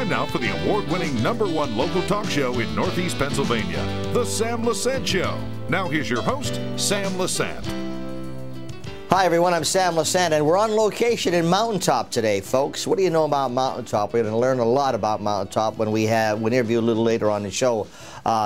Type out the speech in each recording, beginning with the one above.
Time now for the award-winning #1 local talk show in Northeast Pennsylvania, The Sam Lesante Show. Now here's your host, Sam Lesante. Hi everyone, I'm Sam Lesante, and we're on location in Mountaintop today, folks. What do you know about Mountaintop? We're going to learn a lot about Mountaintop when we interview a little later on the show.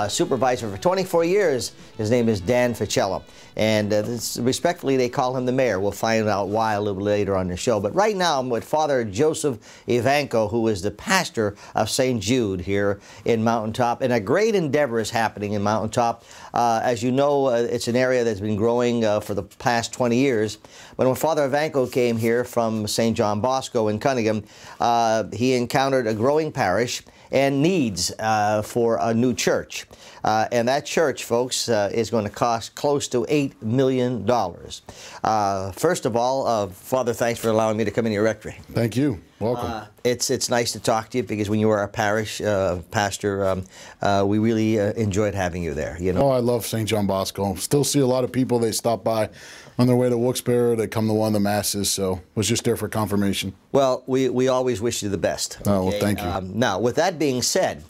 Supervisor for 24 years, his name is Dan Ficella, and respectfully they call him the mayor. We'll find out why a little later on the show. But right now I'm with Father Joseph Ivanko, who is the pastor of St. Jude here in Mountaintop, and a great endeavor is happening in Mountaintop. As you know, it's an area that's been growing for the past 20 years. But when Father Ivanko came here from St. John Bosco in Cunningham, he encountered a growing parish and needs for a new church. And that church, folks, is going to cost close to $8 million. First of all, Father, thanks for allowing me to come in your rectory. Thank you. Welcome. It's nice to talk to you, because when you were our parish pastor, we really enjoyed having you there. You know? Oh, I love St. John Bosco. Still see a lot of people. They stop by on their way to Wilkes-Barre. They come to one of the masses, so was just there for confirmation. Well, we always wish you the best. Okay? Oh, well, thank you. Now, with that being said,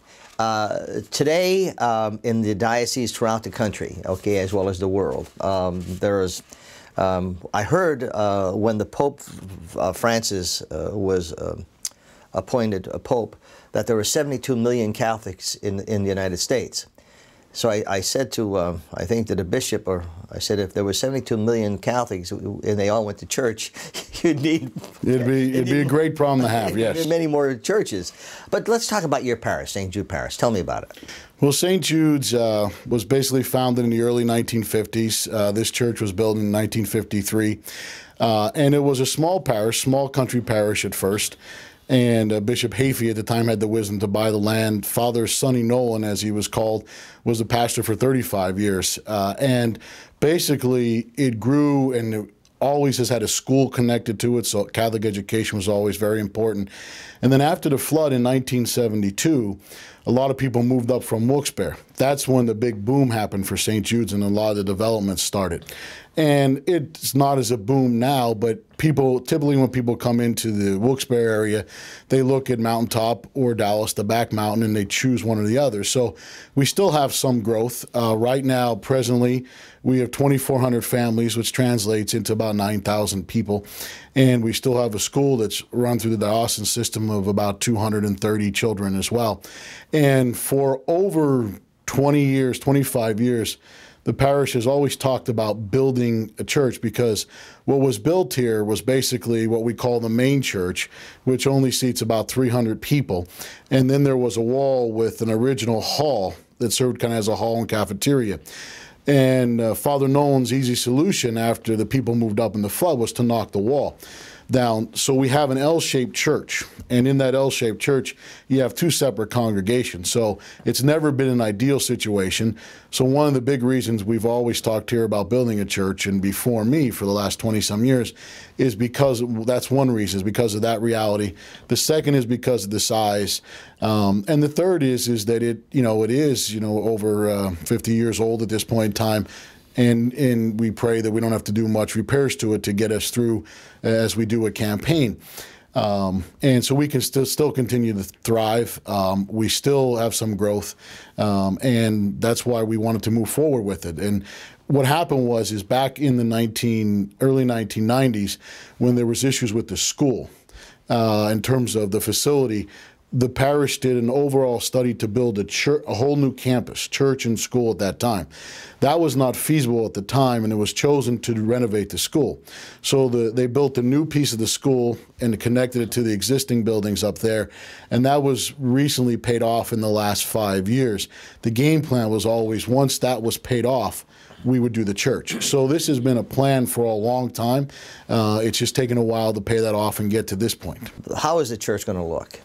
today in the diocese throughout the country, okay, as well as the world, there's I heard when the Pope Francis was appointed a pope, that there were 72 million Catholics in the United States. So I said to, I think to the bishop, or I said, if there were 72 million Catholics and they all went to church, you'd need... It'd be a great problem to have, yes. Many more churches. But let's talk about your parish, St. Jude Parish. Tell me about it. Well, St. Jude's was basically founded in the early 1950s. This church was built in 1953. And it was a small parish, small country parish at first. And Bishop Hafey at the time had the wisdom to buy the land. Father Sonny Nolan, as he was called, was the pastor for 35 years. And basically it grew, and it always has had a school connected to it, so Catholic education was always very important. And then after the flood in 1972, a lot of people moved up from Wilkes-Barre. That's when the big boom happened for St. Jude's, and a lot of the development started. And it's not as a boom now, but people, typically when people come into the Wilkes-Barre area, they look at Mountaintop or Dallas, the back mountain, and they choose one or the other. So we still have some growth. Right now, presently, we have 2,400 families, which translates into about 9,000 people. And we still have a school that's run through the diocesan system of about 230 children as well. And for over 20 years, 25 years, the parish has always talked about building a church, because what was built here was basically what we call the main church, which only seats about 300 people. And then there was a wall with an original hall that served kind of as a hall and cafeteria. And Father Nolan's easy solution after the people moved up in the flood was to knock the wall down. So we have an L-shaped church, and in that L-shaped church you have two separate congregations. So it's never been an ideal situation. So one of the big reasons we've always talked here about building a church, and before me for the last 20-some years, is because that's one reason, is because of that reality. The second is because of the size, and the third is that it is over 50 years old at this point in time. And we pray that we don't have to do much repairs to it to get us through as we do a campaign. And so we can still continue to thrive. We still have some growth, and that's why we wanted to move forward with it. And what happened is back in the early 1990s, when there was issues with the school in terms of the facility, the parish did an overall study to build a whole new campus, church and school at that time. That was not feasible at the time, and it was chosen to renovate the school. So they built a new piece of the school and connected it to the existing buildings up there, and that was recently paid off in the last 5 years. The game plan was always, once that was paid off, we would do the church. So this has been a plan for a long time. It's just taken a while to pay that off and get to this point. How is the church going to look?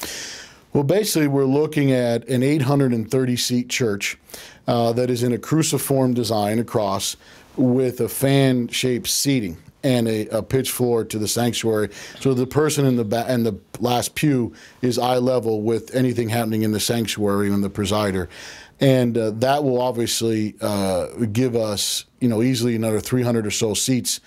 Well, basically, we're looking at an 830-seat church that is in a cruciform design across, with a fan-shaped seating and a pitch floor to the sanctuary. So the person in the last pew is eye level with anything happening in the sanctuary and the presider. And that will obviously give us, easily another 300 or so seats.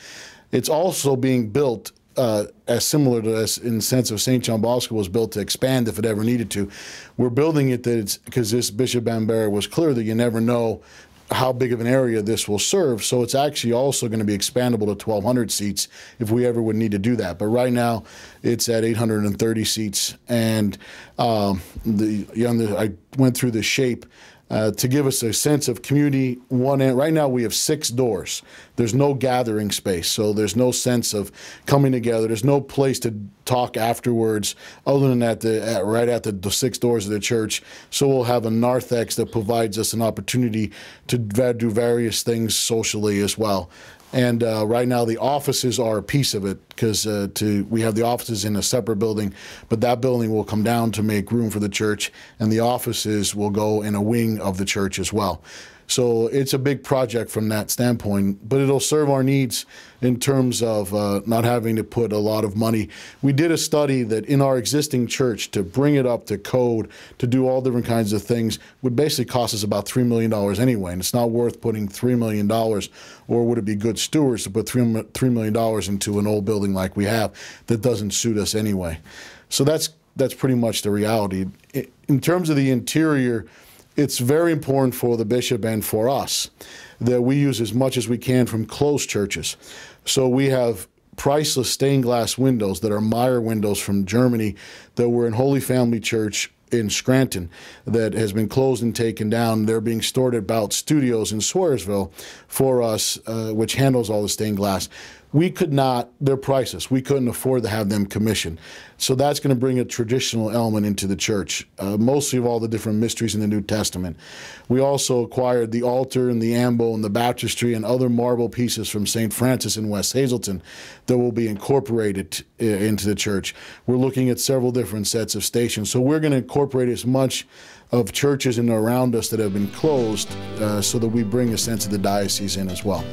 It's also being built as similar to us in the sense of St. John Bosco was built to expand if it ever needed to. We're building it that it's because this Bishop Bambera was clear that you never know how big of an area this will serve. So it's actually also going to be expandable to 1,200 seats if we ever would need to do that. But right now it's at 830 seats. And I went through the shape to give us a sense of community. Right now we have 6 doors. There's no gathering space, so there's no sense of coming together. There's no place to talk afterwards other than right at the 6 doors of the church. So we'll have a narthex that provides us an opportunity to do various things socially as well. And right now the offices are a piece of it because we have the offices in a separate building, but that building will come down to make room for the church, and the offices will go in a wing of the church as well. So it's a big project from that standpoint, but it'll serve our needs in terms of not having to put a lot of money. We did a study that in our existing church, to bring it up to code, to do all different kinds of things, would basically cost us about $3 million anyway, and it's not worth putting $3 million, or would it be good stewards to put $3 million into an old building like we have that doesn't suit us anyway. So that's pretty much the reality. In terms of the interior, it's very important for the bishop and for us that we use as much as we can from closed churches. So we have priceless stained glass windows that are Meyer windows from Germany that were in Holy Family Church in Scranton that has been closed and taken down. They're being stored at Bout Studios in Swearsville for us, which handles all the stained glass. We could not, they're priceless. We couldn't afford to have them commissioned. So that's going to bring a traditional element into the church, mostly of all the different mysteries in the New Testament. We also acquired the altar and the ambo and the baptistry and other marble pieces from St. Francis in West Hazelton that will be incorporated into the church. We're looking at several different sets of stations. So we're going to incorporate as much of churches in and around us that have been closed so that we bring a sense of the diocese in as well.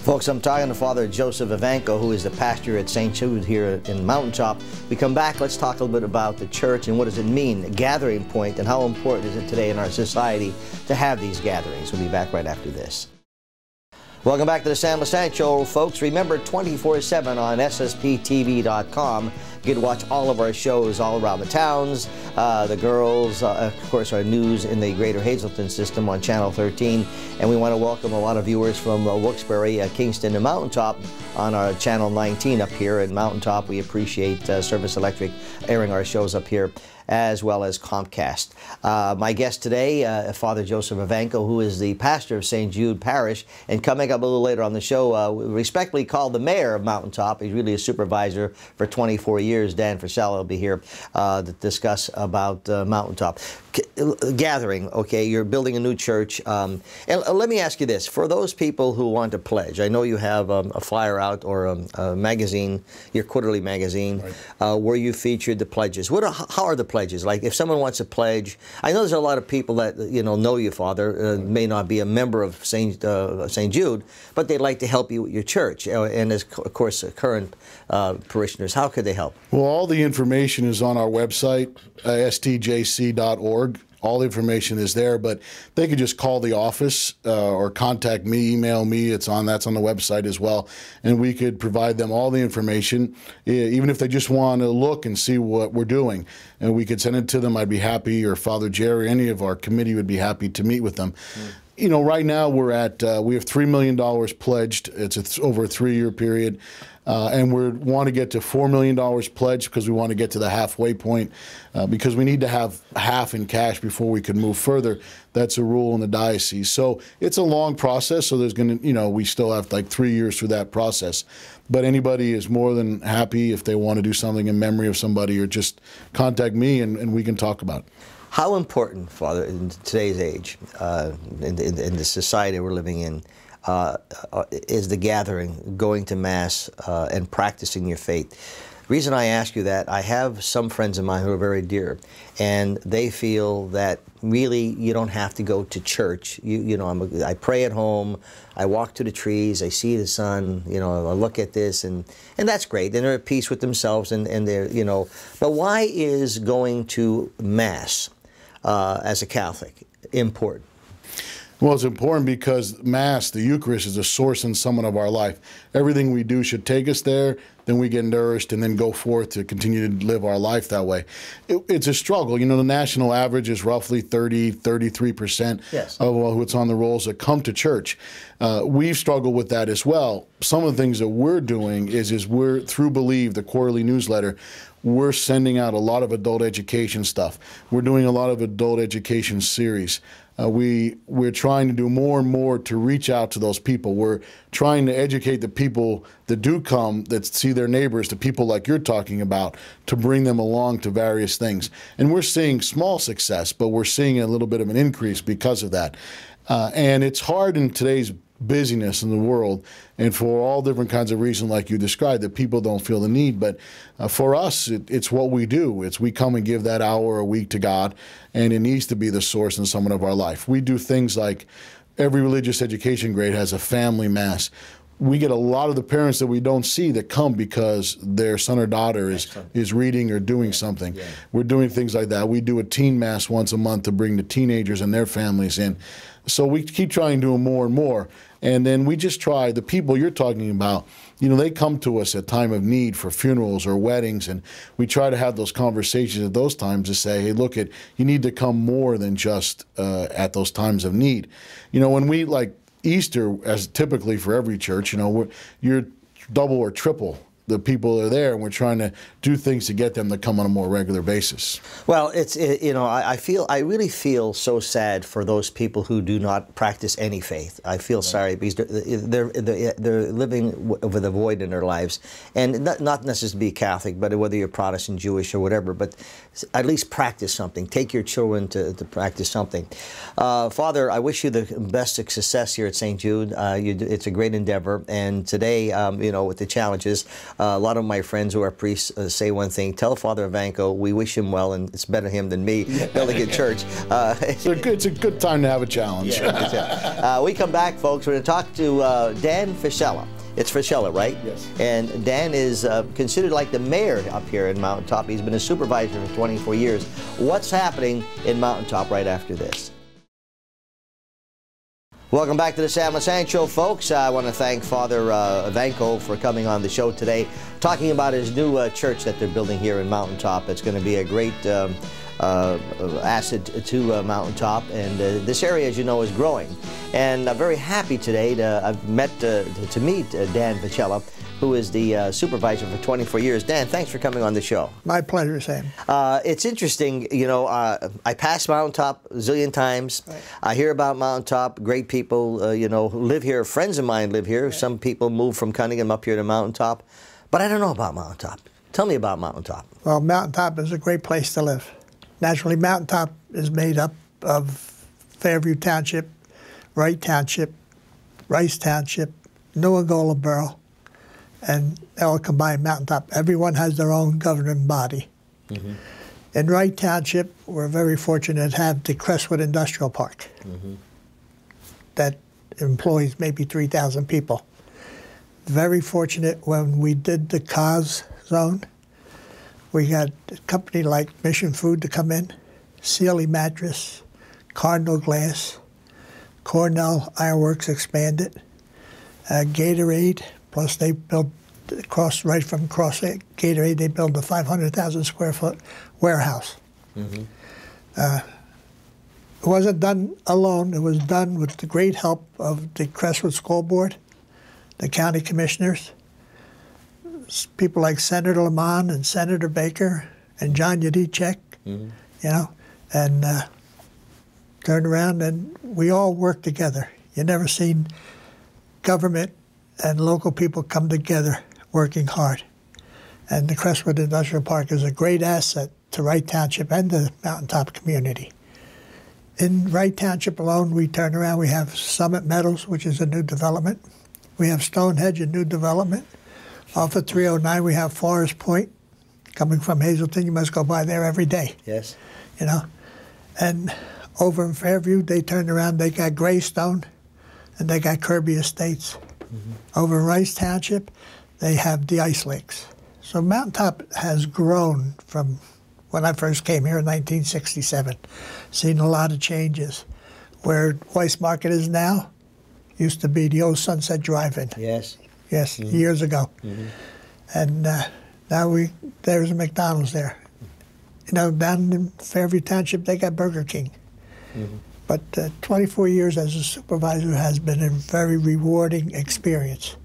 Folks, I'm talking to Father Joseph Ivanko, who is the pastor at St. Jude here in Mountaintop. We come back, let's talk a little bit about the church and what does it mean, a gathering point, and how important is it today in our society to have these gatherings. We'll be back right after this. Welcome back to the Sam Lesante Show, folks. Remember, 24/7 on ssptv.com. You can watch all of our shows all around the towns, the girls, of course, our news in the Greater Hazelton system on Channel 13. And we want to welcome a lot of viewers from Wilkes-Barre, Kingston, and Mountaintop on our Channel 19 up here in Mountaintop. We appreciate Service Electric airing our shows up here, as well as Comcast. My guest today, Father Joseph Ivanko, who is the pastor of St. Jude Parish, and coming up a little later on the show, respectfully called the mayor of Mountaintop. He's really a supervisor for 24 years. Dan Frisella will be here to discuss about Mountaintop. Gathering, okay, you're building a new church. And let me ask you this, for those people who want to pledge, I know you have a flyer out or a magazine, your quarterly magazine, right, where you featured the pledges. How are the pledges? Like if someone wants to pledge, I know there's a lot of people that know you, Father, may not be a member of St. Jude, but they'd like to help you with your church, and as of course current parishioners. How could they help? Well, all the information is on our website, stjc.org. All the information is there, but they could just call the office or contact me, email me. That's on the website as well, and we could provide them all the information, even if they just want to look and see what we're doing, and we could send it to them. I'd be happy, or Father Jerry, any of our committee would be happy to meet with them. Right now we're at we have $3 million pledged. It's over a 3-year period. And we want to get to $4 million pledged because we want to get to the halfway point because we need to have half in cash before we can move further. That's a rule in the diocese. So it's a long process. So there's going to, we still have like 3 years through that process. But anybody is more than happy if they want to do something in memory of somebody, or just contact me and we can talk about it. How important, Father, in today's age, in the society we're living in, is the gathering, going to Mass, and practicing your faith? The reason I ask you that, I have some friends of mine who are very dear, and they feel that really you don't have to go to church. I pray at home, I walk to the trees, I see the sun, I look at this, and that's great. And they're at peace with themselves, and they're, But why is going to Mass as a Catholic important? Well, it's important because Mass, the Eucharist, is a source and summit of our life. Everything we do should take us there, then we get nourished, and then go forth to continue to live our life that way. It's a struggle. You know, the national average is roughly 33% yes. of what's on the rolls that come to church. We've struggled with that as well. Some of the things that we're doing is we're, through Believe, the quarterly newsletter, we're sending out a lot of adult education stuff. We're doing a lot of adult education series. We're trying to do more and more to reach out to those people. We're trying to educate the people that do come, that see their neighbors, the people like you're talking about, to bring them along to various things. And we're seeing small success, but we're seeing a little bit of an increase because of that. And it's hard in today's busyness in the world, and for all different kinds of reasons like you described, that people don't feel the need. But for us, it's what we do. It's we come and give that hour a week to God, and it needs to be the source and summit of our life. We do things like every religious education grade has a family Mass. We get a lot of the parents that we don't see that come because their son or daughter is reading or doing something. Yeah. We're doing things like that. We do a teen Mass once a month to bring the teenagers and their families in. So we keep trying to do more and more. And then we just try, the people you're talking about, you know, they come to us at time of need for funerals or weddings, and we try to have those conversations at those times to say, hey, look, you need to come more than just at those times of need. You know, when we, like Easter, as typically for every church, you know, you're double or triple the people that are there, and we're trying to do things to get them to come on a more regular basis. Well, you know, I really feel so sad for those people who do not practice any faith. I feel sorry because they're living with a void in their lives, and not necessarily be Catholic, but whether you're Protestant, Jewish, or whatever. But at least practice something. Take your children to practice something. Father, I wish you the best of success here at St. Jude. It's a great endeavor, and today, you know, with the challenges. A lot of my friends who are priests say one thing: tell Father Ivanko we wish him well, and it's better him than me building a church. It's a good time to have a challenge. Yeah, we come back, folks. We're going to talk to Dan Fischella. It's Fischella, right? Yes. And Dan is considered like the mayor up here in Mountaintop. He's been a supervisor for 24 years. What's happening in Mountaintop right after this? Welcome back to the Sam Lesante Show, folks. I want to thank Father Ivanko for coming on the show today, talking about his new church that they're building here in Mountaintop. It's going to be a great asset to Mountaintop, and this area, as you know, is growing. And I'm very happy today to meet Dan Fischella, who is the supervisor for 24 years. Dan, thanks for coming on the show. My pleasure, Sam. It's interesting, you know, I pass Mountaintop a zillion times. Right. I hear about Mountaintop, great people, you know, who live here. Friends of mine live here. Right. Some people move from Cunningham up here to Mountaintop. But I don't know about Mountaintop. Tell me about Mountaintop. Well, Mountaintop is a great place to live. Naturally, Mountaintop is made up of Fairview Township, Wright Township, Rice Township, New Angola Borough, and they all combine Mountaintop. Everyone has their own governing body. Mm-hmm. In Wright Township, we're very fortunate to have the Crestwood Industrial Park that employs maybe 3,000 people. Very fortunate when we did the COS zone, we had a company like Mission Food to come in, Sealy Mattress, Cardinal Glass, Cornell Ironworks expanded, Gatorade, plus they built right from Gatorade, they built a 500,000 square foot warehouse. Mm-hmm. It wasn't done alone. It was done with the great help of the Crestwood School Board, the county commissioners, people like Senator Lamont and Senator Baker and John Yadichek, you know, and turned around and we all worked together. You never seen government and local people come together working hard. And the Crestwood Industrial Park is a great asset to Wright Township and the Mountaintop community. In Wright Township alone, we turn around, we have Summit Meadows, which is a new development. We have Stonehenge, a new development. Off of 309, we have Forest Point. Coming from Hazleton, you must go by there every day. Yes. You know, and over in Fairview, they turned around, they got Greystone, and they got Kirby Estates. Over in Rice Township, they have the Ice Lakes. So Mountaintop has grown from when I first came here in 1967. Seen a lot of changes. where Weiss Market is now, used to be the old Sunset Drive-In. Yes. Yes, years ago. And now there's a McDonald's there. You know, down in Fairview Township, they got Burger King. But 24 years as a supervisor has been a very rewarding experience.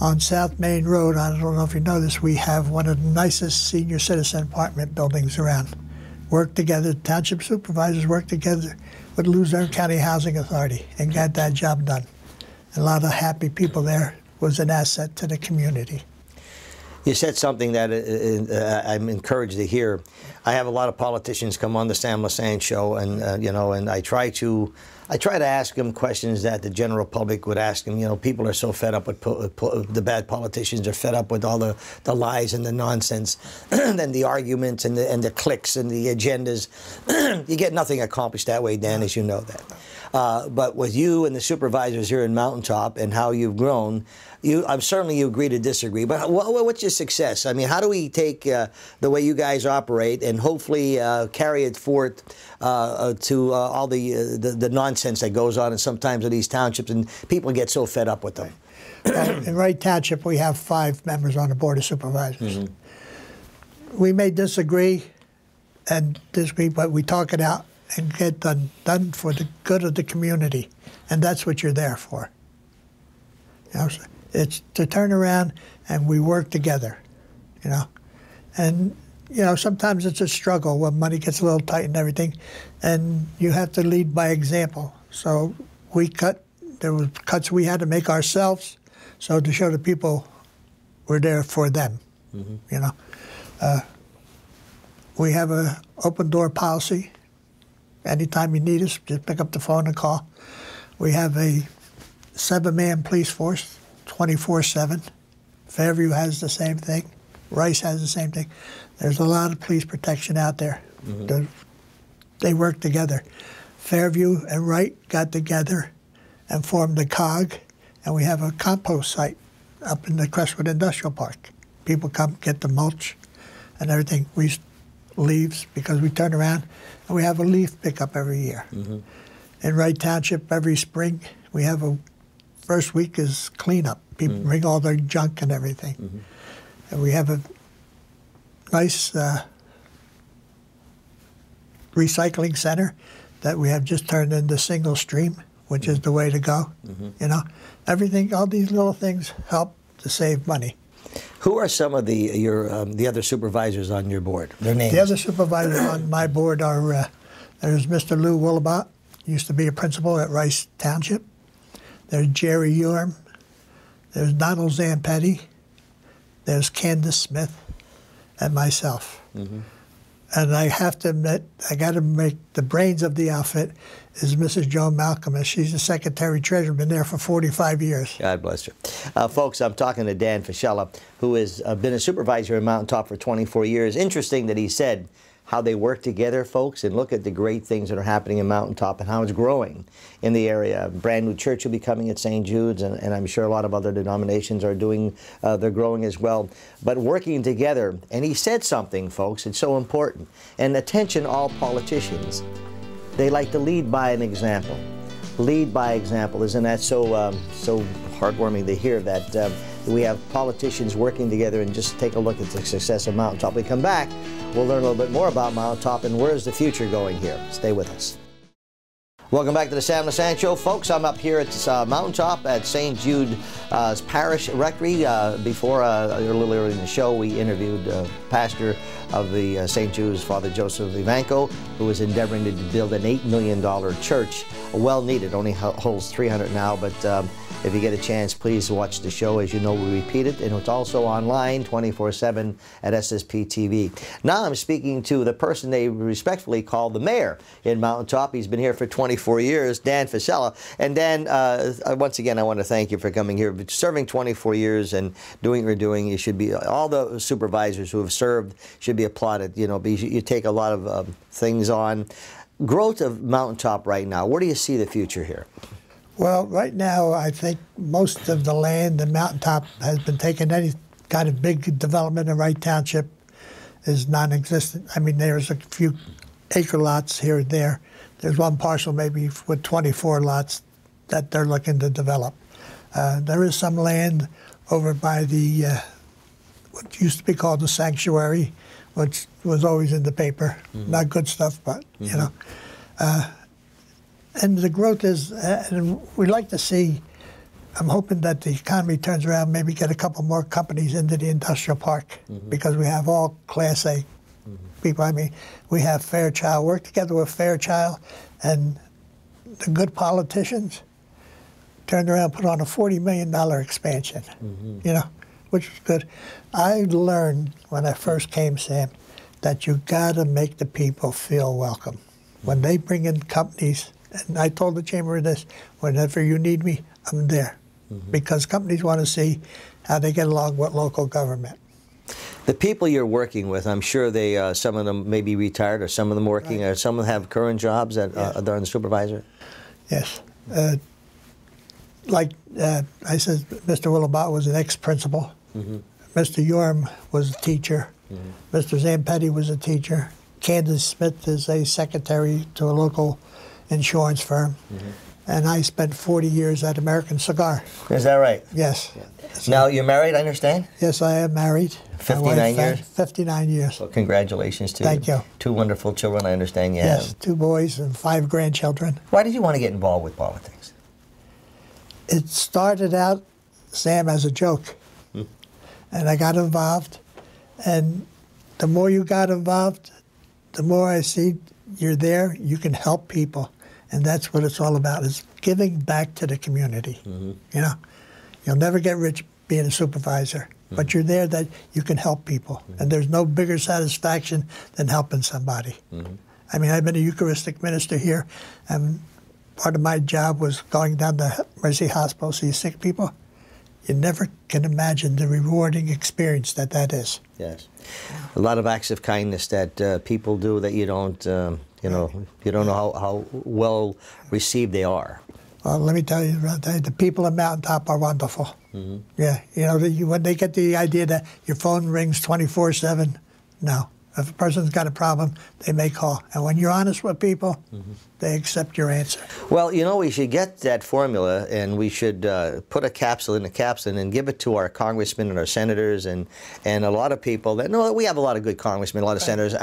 On South Main Road, I don't know if you know this, we have one of the nicest senior citizen apartment buildings around. Work together, township supervisors work together with Luzerne County Housing Authority and got that job done. A lot of happy people there, was an asset to the community. You said something that I'm encouraged to hear. I have a lot of politicians come on the Sam Lesante show, and you know, and I try to ask them questions that the general public would ask them. You know, people are so fed up with the bad politicians. Are fed up with all the lies and the nonsense, and the arguments and the cliques and the agendas. You get nothing accomplished that way, Dan, as you know that. But with you and the supervisors here in Mountaintop and how you've grown, I'm certainly you agree to disagree. But what's your success? I mean, how do we take the way you guys operate and hopefully carry it forth to all the nonsense that goes on in sometimes in these townships, and people get so fed up with them? In Wright Township, we have 5 members on the Board of Supervisors. We may disagree, but we talk it out and get done for the good of the community, and that's what you're there for. You know, it's to turn around and we work together, you know. And, you know, sometimes it's a struggle when money gets a little tight and everything, and you have to lead by example. So there were cuts we had to make ourselves, so to show the people we're there for them, you know. We have an open door policy. Anytime you need us, just pick up the phone and call. We have a 7-man police force, 24/7. Fairview has the same thing. Rice has the same thing. There's a lot of police protection out there. They work together. Fairview and Wright got together and formed the COG, and we have a compost site up in the Crestwood Industrial Park. People come get the mulch and everything. Leaves, because we turn around and we have a leaf pickup every year. In Wright Township, every spring, we have first week is cleanup. People bring all their junk and everything. And we have a nice recycling center that we have just turned into single stream, which is the way to go. You know, everything, all these little things help to save money. Who are some of the other supervisors on your board? Their names? The other supervisors on my board are, there's Mr. Lou Willabot, used to be a principal at Rice Township. There's Jerry Urm. There's Donald Zampetti. There's Candace Smith, and myself. And I have to admit, I got to make the brains of the outfit is Mrs. Joan Malcolm, and she's the secretary-treasurer, been there for 45 years. God bless her. Folks, I'm talking to Dan Fischella, who has been a supervisor in Mountaintop for 24 years. Interesting that he said how they work together, folks, and look at the great things that are happening in Mountaintop and how it's growing in the area. A brand new church will be coming at St. Jude's, and I'm sure a lot of other denominations are doing, they're growing as well. But working together, and he said something, folks, it's so important. And attention all politicians, they like to lead by an example. Lead by example. Isn't that so so heartwarming to hear that we have politicians working together, and just take a look at the success of Mountaintop. We come back, we'll learn a little bit more about Mountaintop and where's the future going here. Stay with us. Welcome back to the Sam Lesante Show, folks. I'm up here at Mountaintop at St. Jude Parish Rectory. Before, a little earlier in the show, we interviewed pastor of the St. Jude's, Father Joseph Ivanko, who is endeavoring to build an $8 million church. Well needed, only holds 300 now, but if you get a chance, please watch the show. As you know, we repeat it, and it's also online 24/7 at SSP TV. Now I'm speaking to the person they respectfully call the mayor in Mountaintop. He's been here for 24 years, Dan Fischella. And Dan, once again, I want to thank you for coming here. Serving 24 years and doing what you're doing, you should be, all the supervisors who have served should be applauded. You know, because you take a lot of things on. Growth of Mountaintop right now, where do you see the future here? Well, right now, I think most of the land in Mountaintop has been taken. Any kind of big development in Wright Township is non-existent. I mean, there's a few acre lots here and there There's one parcel maybe with 24 lots that they're looking to develop. There is some land over by the what used to be called the sanctuary, which was always in the paper. Not good stuff, but you know. And the growth is, and we'd like to see. I'm hoping that the economy turns around, maybe get a couple more companies into the industrial park, because we have all Class A people. I mean, we have Fairchild, work together with Fairchild, and the good politicians turned around and put on a $40 million expansion, you know, which is good. I learned when I first came, Sam, that you gotta make the people feel welcome. When they bring in companies, and I told the chamber this, whenever you need me, I'm there. Because companies want to see how they get along with local government. The people you're working with, I'm sure they, some of them may be retired, or some of them working, or some of them have current jobs that they're on the supervisor? Yes. Like I said, Mr. Willabot was an ex-principal. Mr. Yorm was a teacher. Mr. Zampetti was a teacher. Candace Smith is a secretary to a local insurance firm. And I spent 40 years at American Cigar. Is that right? Yes. So, now, you're married, I understand? Yes, I am married. 59 years? 59 years. Well, congratulations to Thank you. 2 wonderful children, I understand you have. Yes, 2 boys and 5 grandchildren. Why did you want to get involved with politics? It started out, Sam, as a joke. And I got involved. And the more you got involved, the more I see you're there, you can help people. And that's what it's all about, is giving back to the community. You know, you'll never get rich being a supervisor, but you're there that you can help people. And there's no bigger satisfaction than helping somebody. I mean, I've been a Eucharistic minister here, and part of my job was going down to Mercy Hospital, see sick people. You never can imagine the rewarding experience that that is. Yes. A lot of acts of kindness that people do that you don't, you know how well received they are. Well, let me tell you, the people at Mountaintop are wonderful. Yeah, you know, when they get the idea that your phone rings 24/7, no. If a person's got a problem, they may call. And when you're honest with people, they accept your answer. Well, you know, we should get that formula, and we should put a capsule in a capsule and give it to our congressmen and our senators and a lot of people. That no, we have a lot of good congressmen, a lot of senators.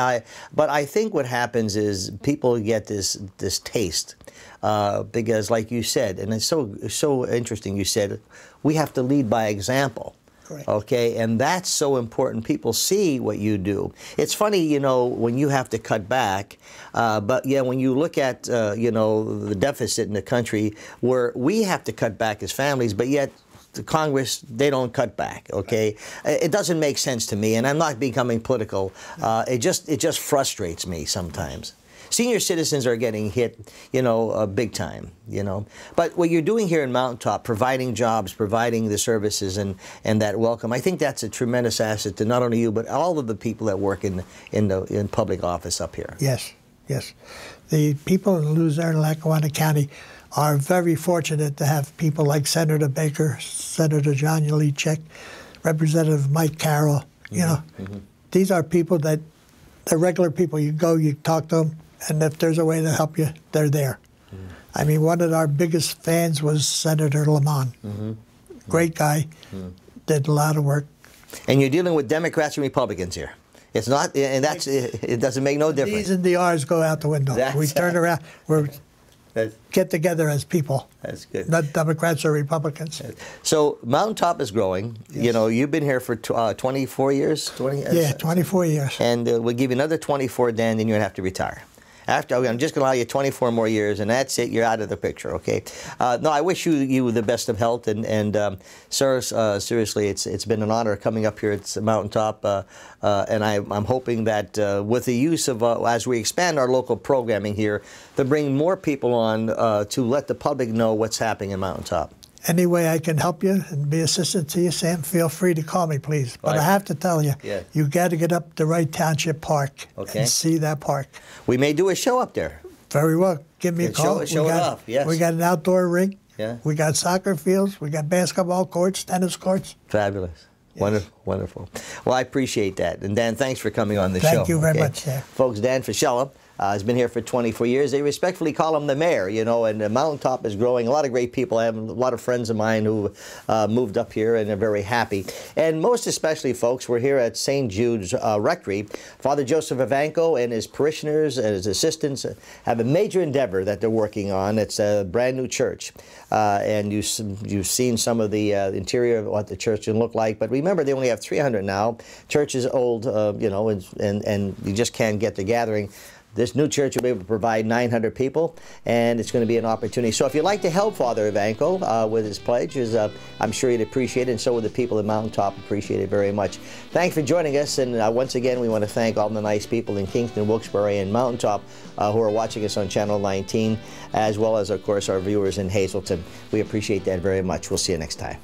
But I think what happens is people get this taste because, like you said, and it's so interesting. You said we have to lead by example. Correct. Okay, and that's so important. People see what you do. It's funny, you know, when you have to cut back, but yeah, when you look at, you know, the deficit in the country, where we have to cut back as families, but yet the Congress, they don't cut back, okay? It doesn't make sense to me, and I'm not becoming political. It just frustrates me sometimes. Senior citizens are getting hit, you know, big time, you know. But what you're doing here in Mountaintop, providing jobs, providing the services and that welcome, I think that's a tremendous asset to not only you, but all of the people that work in public office up here. Yes, yes. The people in Luzerne and Lackawanna County are very fortunate to have people like Senator Baker, Senator John Yelichek, Representative Mike Carroll, you know. These are people that, they're regular people. You go, you talk to them, and if there's a way to help you, they're there. I mean, one of our biggest fans was Senator Lamont. Great guy, did a lot of work. And you're dealing with Democrats and Republicans here. It's not, and that's, it doesn't make no difference. These and the R's go out the window. We turn around, we get together as people. That's good. Not Democrats or Republicans. So Mountaintop is growing. Yes. You know, you've been here for 24 years? 20, yeah, 24 years. And we'll give you another 24, Dan, then you're going to have to retire. After, I'm just going to allow you 24 more years, and that's it. You're out of the picture, okay? No, I wish you the best of health, and sir, seriously, it's been an honor coming up here at Mountaintop, and I'm hoping that with the use of, as we expand our local programming here, to bring more people on to let the public know what's happening in Mountaintop. Any way I can help you and be assistant to you, Sam, feel free to call me, please. But I have to tell you, you got to get up to Wright Township Park and see that park. We may do a show up there. Very well. Give me a call. Show it off, yes. We got an outdoor rink. Yeah. We got soccer fields. We got basketball courts, tennis courts. Fabulous. Yes. Wonderful, wonderful. Well, I appreciate that. And Dan, thanks for coming on the show. Thank you very much, sir. Folks, Dan Fischella, Has been here for 24 years. They respectfully call him the mayor, you know, and Mountaintop is growing. A lot of great people. I have a lot of friends of mine who moved up here and are very happy. And most especially, folks, we're here at St. Jude's Rectory. Father Joseph Ivanko and his parishioners and his assistants have a major endeavor that they're working on. It's a brand new church. And you've seen some of the interior of what the church can look like. But remember, they only have 300 now. Church is old, you know, and you just can't get the gathering. This new church will be able to provide 900 people, and it's going to be an opportunity. So if you'd like to help Father Ivanko with his pledge, I'm sure he'd appreciate it, and so would the people at Mountaintop appreciate it very much. Thanks for joining us, and once again, we want to thank all the nice people in Kingston, Wilkes-Barre, and Mountaintop who are watching us on Channel 19, as well as, of course, our viewers in Hazleton. We appreciate that very much. We'll see you next time.